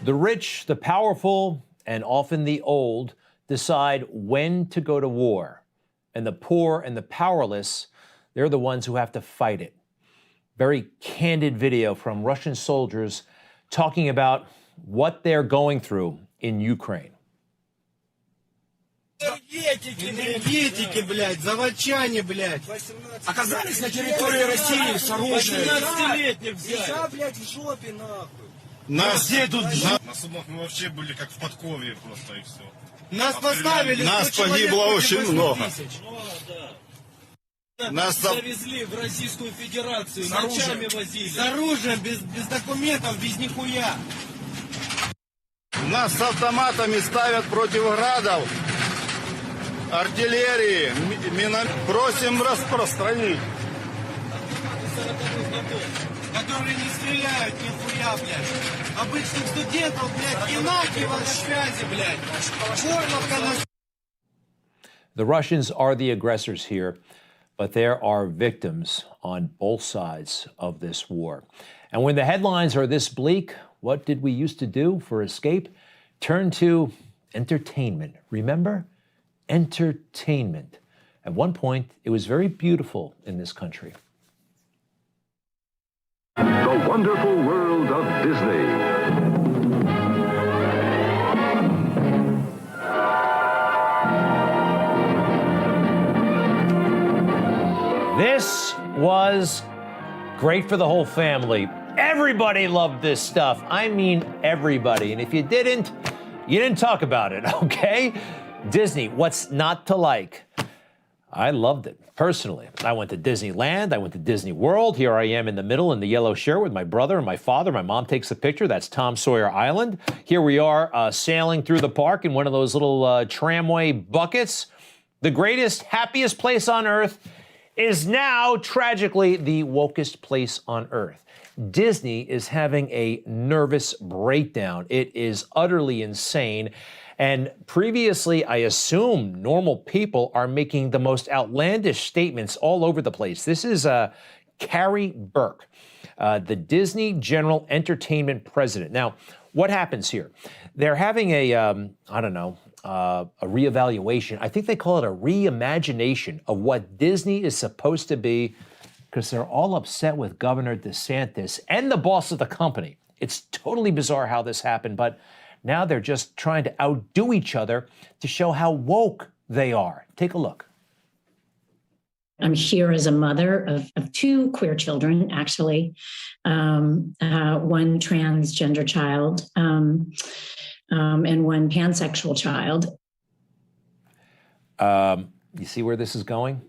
The rich, the powerful, and often the old decide when to go to war. And the poor and the powerless, they're the ones who have to fight it. Very candid video from Russian soldiers talking about what they're going through in Ukraine. Энергетики, блядь, заводчане, блядь, оказались на территории России с оружием. 18-летних взяли. Блядь, в жопе, нахуй. Нас где тут? На судах мы вообще были как в подкове просто и все. Нас поставили. Нас погибло очень много. Нас завезли в Российскую Федерацию, ночами возили. С оружием, без документов, без нихуя. Нас с автоматами ставят против градов, артиллерии, просим распространить. Которые не стреляют нихуя, блядь. Обычных студентов, блядь, Геннадьева на связи, блядь. Горловка на... The Russians are the aggressors here, but there are victims on both sides of this war. And when the headlines are this bleak, what did we used to do for escape? Turn to entertainment. Remember? Entertainment. At one point, it was very beautiful in this country. The wonderful world of Disney. This was great for the whole family. Everybody loved this stuff. I mean, everybody. And if you didn't talk about it, okay? Disney, what's not to like? I loved it, personally. I went to Disneyland, I went to Disney World. Here I am in the middle in the yellow shirt with my brother and my father. My mom takes a picture. That's Tom Sawyer Island. Here we are sailing through the park in one of those little tramway buckets. The greatest, happiest place on earth is now, tragically, the wokest place on earth. Disney is having a nervous breakdown. It is utterly insane. And previously, I assume normal people are making the most outlandish statements all over the place. This is Carrie Burke, the Disney General Entertainment President. Now, what happens here? They're having a reevaluation. I think they call it a reimagination of what Disney is supposed to be, because they're all upset with Governor DeSantis and the boss of the company. It's totally bizarre how this happened, but now they're just trying to outdo each other to show how woke they are. Take a look. I'm here as a mother of two queer children, actually, one transgender child and one pansexual child. You see where this is going?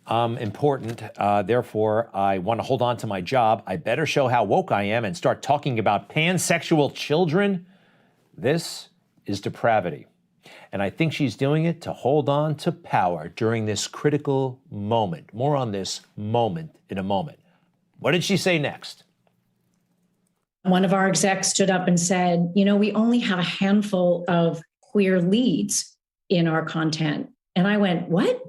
Important. Therefore, I want to hold on to my job. I better show how woke I am and start talking about pansexual children. This is depravity. And I think she's doing it to hold on to power during this critical moment. More on this moment in a moment. What did she say next? One of our execs stood up and said, you know, we only have a handful of queer leads in our content. And I went, what?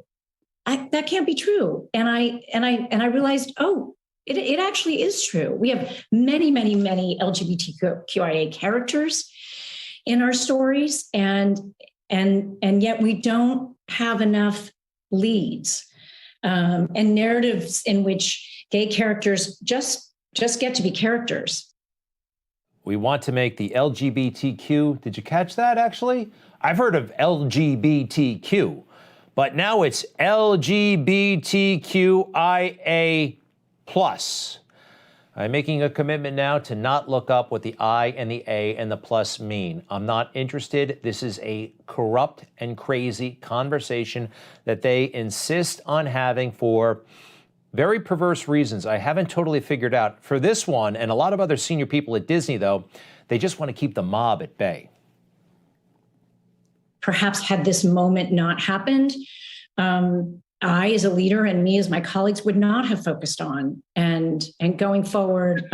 That can't be true. And I realized, oh, it actually is true. We have many, many, many LGBTQIA characters in our stories, and yet we don't have enough leads and narratives in which gay characters just get to be characters. We want to make the LGBTQ. Did you catch that, actually? I've heard of LGBTQ, but now it's LGBTQIA+. I'm making a commitment now to not look up what the I and the A and the plus mean. I'm not interested. This is a corrupt and crazy conversation that they insist on having for very perverse reasons I haven't totally figured out. For this one and a lot of other senior people at Disney, though, they just want to keep the mob at bay. Perhaps had this moment not happened, I, as a leader, and me as my colleagues would not have focused on. And going forward,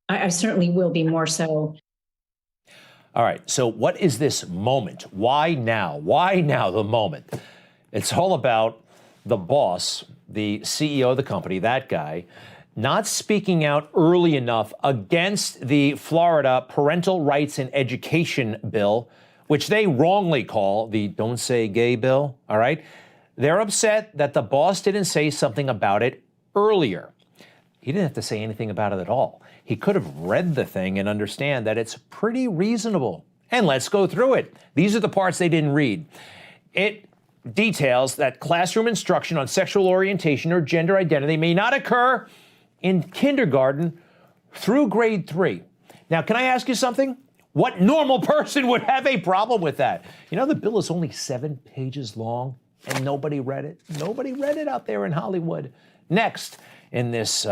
I certainly will be more so. All right. So what is this moment? Why now? Why now the moment? It's all about the boss, the CEO of the company, that guy, not speaking out early enough against the Florida Parental Rights in Education bill, which they wrongly call the Don't Say Gay bill, all right? They're upset that the boss didn't say something about it earlier. He didn't have to say anything about it at all. He could have read the thing and understand that it's pretty reasonable. And let's go through it. These are the parts they didn't read. It details that classroom instruction on sexual orientation or gender identity may not occur in kindergarten through grade 3. Now, can I ask you something? What normal person would have a problem with that? You know, the bill is only 7 pages long and nobody read it. Nobody read it out there in Hollywood. Next, in this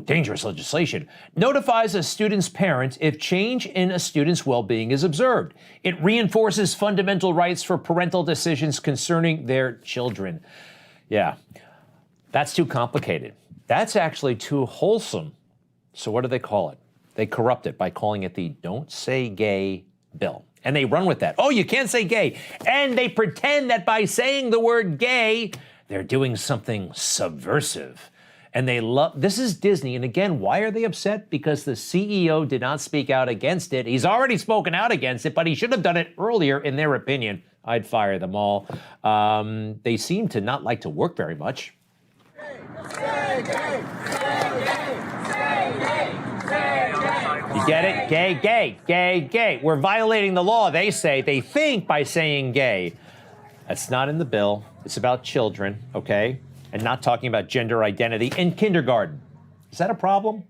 dangerous legislation, notifies a student's parent if change in a student's well-being is observed. It reinforces fundamental rights for parental decisions concerning their children. Yeah, that's too complicated. That's actually too wholesome. So what do they call it? They corrupt it by calling it the Don't Say Gay bill. And they run with that. Oh, you can't say gay. And they pretend that by saying the word gay, they're doing something subversive. And they love, this is Disney. And again, why are they upset? Because the CEO did not speak out against it. He's already spoken out against it, but he should have done it earlier, in their opinion. I'd fire them all. They seem to not like to work very much. You get it? Gay, gay, gay, gay. We're violating the law, they say. They think by saying gay. That's not in the bill. It's about children, okay? And not talking about gender identity in kindergarten. Is that a problem?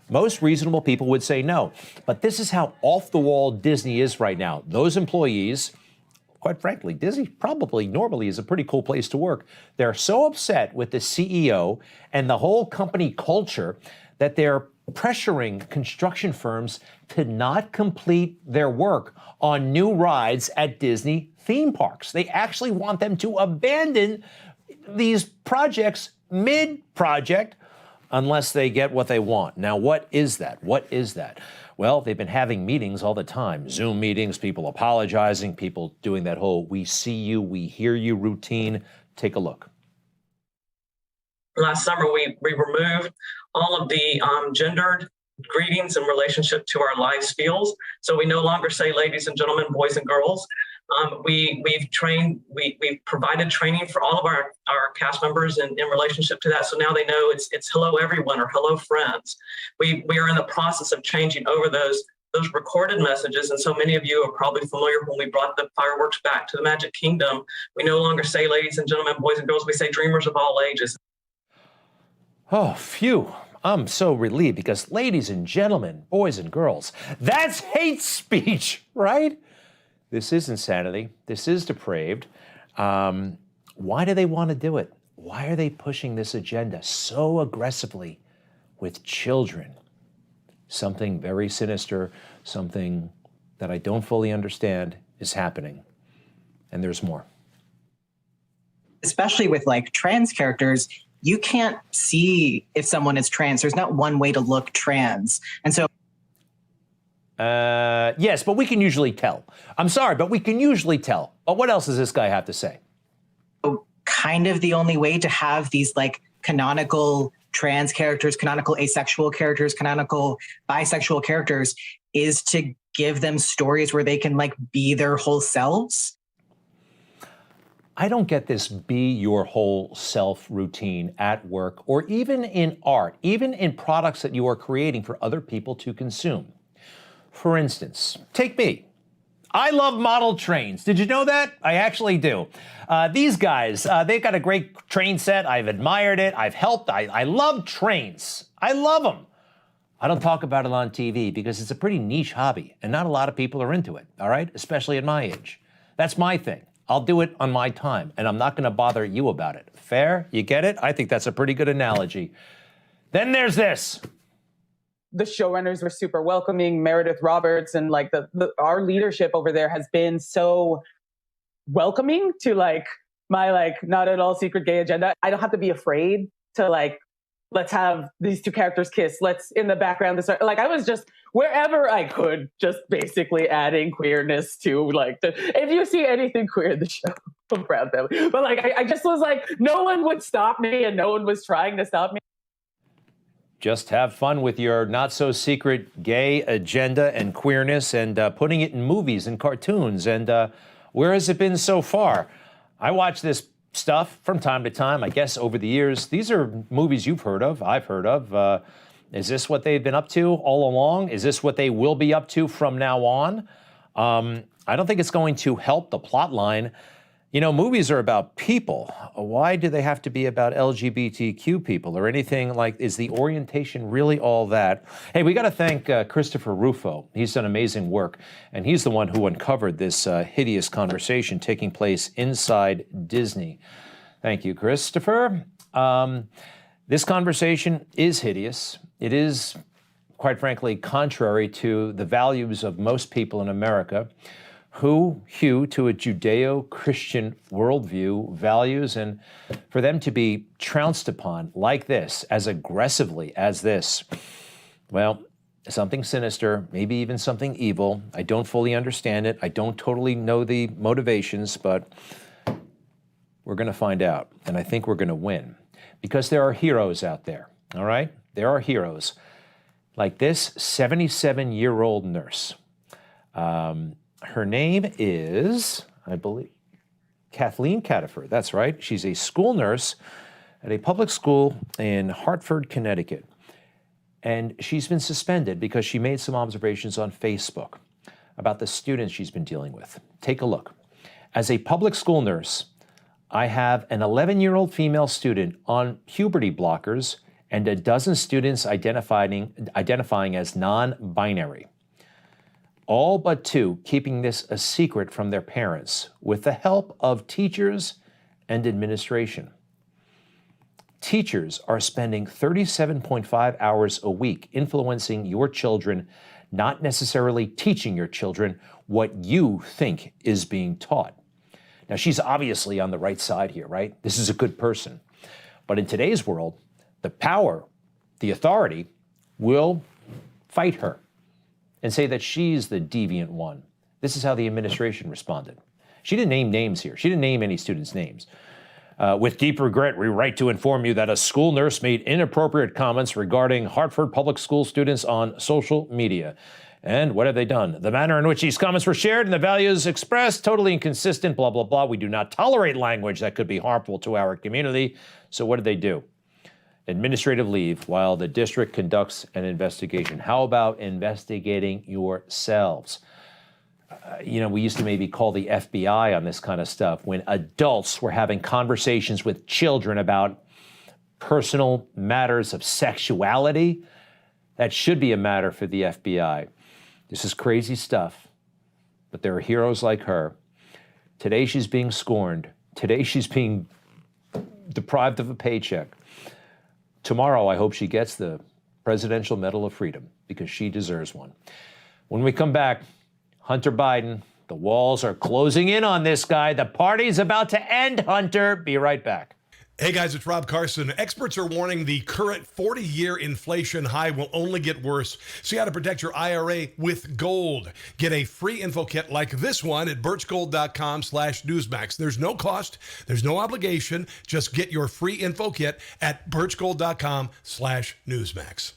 Most reasonable people would say no. But this is how off-the-wall Disney is right now. Those employees, quite frankly, Disney probably normally is a pretty cool place to work. They're so upset with the CEO and the whole company culture that they're pressuring construction firms to not complete their work on new rides at Disney theme parks. They actually want them to abandon these projects mid-project unless they get what they want. Now, what is that? What is that? Well, they've been having meetings all the time, Zoom meetings, people apologizing, people doing that whole we see you, we hear you routine. Take a look. Last summer, we removed all of the gendered greetings in relationship to our live spiels. So we no longer say ladies and gentlemen, boys and girls. We've provided training for all of our cast members in relationship to that. So now they know it's hello everyone or hello friends. We are in the process of changing over those recorded messages. And so many of you are probably familiar when we brought the fireworks back to the Magic Kingdom. We no longer say ladies and gentlemen, boys and girls. We say dreamers of all ages. Oh, phew. I'm so relieved because ladies and gentlemen, boys and girls, that's hate speech, right? This is insanity. This is depraved. Why do they want to do it? Why are they pushing this agenda so aggressively with children? Something very sinister, something that I don't fully understand is happening. And there's more. Especially with like trans characters, you can't see if someone is trans. There's not one way to look trans. And so yes, but we can usually tell. I'm sorry, but we can usually tell. But what else does this guy have to say? Kind of the only way to have these like canonical trans characters, canonical asexual characters, canonical bisexual characters is to give them stories where they can like be their whole selves. I don't get this be your whole self routine at work or even in art, even in products that you are creating for other people to consume. For instance, take me. I love model trains. Did you know that? I actually do. These guys, they've got a great train set. I've admired it. I've helped. I love trains. I love them. I don't talk about it on TV because it's a pretty niche hobby and not a lot of people are into it, all right? Especially at my age. That's my thing. I'll do it on my time and I'm not gonna bother you about it. Fair? You get it? I think that's a pretty good analogy. Then there's this. The showrunners were super welcoming, Meredith Roberts, and like our leadership over there has been so welcoming to like my like not at all secret gay agenda. I don't have to be afraid to like, let's have these two characters kiss. Let's in the background. Like I was just wherever I could, just basically adding queerness to like if you see anything queer in the show, I'm proud of them. But like I just was like, no one would stop me and no one was trying to stop me. just have fun with your not-so-secret gay agenda and queerness and putting it in movies and cartoons. And where has it been so far? I watch this stuff from time to time, I guess, over the years. These are movies you've heard of, I've heard of. Is this what they've been up to all along? Is this what they will be up to from now on? I don't think it's going to help the plot line. You know, movies are about people. Why do they have to be about LGBTQ people or anything like, is the orientation really all that? Hey, we got to thank Christopher Rufo. He's done amazing work, and he's the one who uncovered this hideous conversation taking place inside Disney. Thank you, Christopher. This conversation is hideous. It is, quite frankly, contrary to the values of most people in America who hew to a Judeo-Christian worldview, values, and for them to be trounced upon like this, as aggressively as this, well, something sinister, maybe even something evil. I don't fully understand it. I don't totally know the motivations, but we're going to find out, and I think we're going to win, because there are heroes out there, all right? There are heroes, like this 77-year-old nurse. Her name is, I believe, Kathleen Cataford. That's right. She's a school nurse at a public school in Hartford, Connecticut. And she's been suspended because she made some observations on Facebook about the students she's been dealing with. Take a look. As a public school nurse, I have an 11-year-old female student on puberty blockers and a dozen students identifying as non-binary. All but two keeping this a secret from their parents with the help of teachers and administration. Teachers are spending 37.5 hours a week influencing your children, not necessarily teaching your children what you think is being taught. Now, she's obviously on the right side here, right? This is a good person. But in today's world, the power, the authority will fight her and say that she's the deviant one. This is how the administration responded. She didn't name names here. She didn't name any students' names. With deep regret, we write to inform you that a school nurse made inappropriate comments regarding Hartford Public School students on social media. And what have they done? The manner in which these comments were shared and the values expressed, totally inconsistent, blah, blah, blah. We do not tolerate language that could be harmful to our community. So what did they do? Administrative leave while the district conducts an investigation. How about investigating yourselves? You know, we used to maybe call the FBI on this kind of stuff when adults were having conversations with children about personal matters of sexuality. That should be a matter for the FBI. This is crazy stuff, but there are heroes like her. Today she's being scorned. Today she's being deprived of a paycheck. Tomorrow, I hope she gets the Presidential Medal of Freedom because she deserves one. When we come back, Hunter Biden, the walls are closing in on this guy. The party's about to end, Hunter. Be right back. Hey guys, it's Rob Carson. Experts are warning the current 40-year inflation high will only get worse. See how to protect your IRA with gold. Get a free info kit like this one at birchgold.com/Newsmax. There's no cost. There's no obligation. Just get your free info kit at birchgold.com/Newsmax.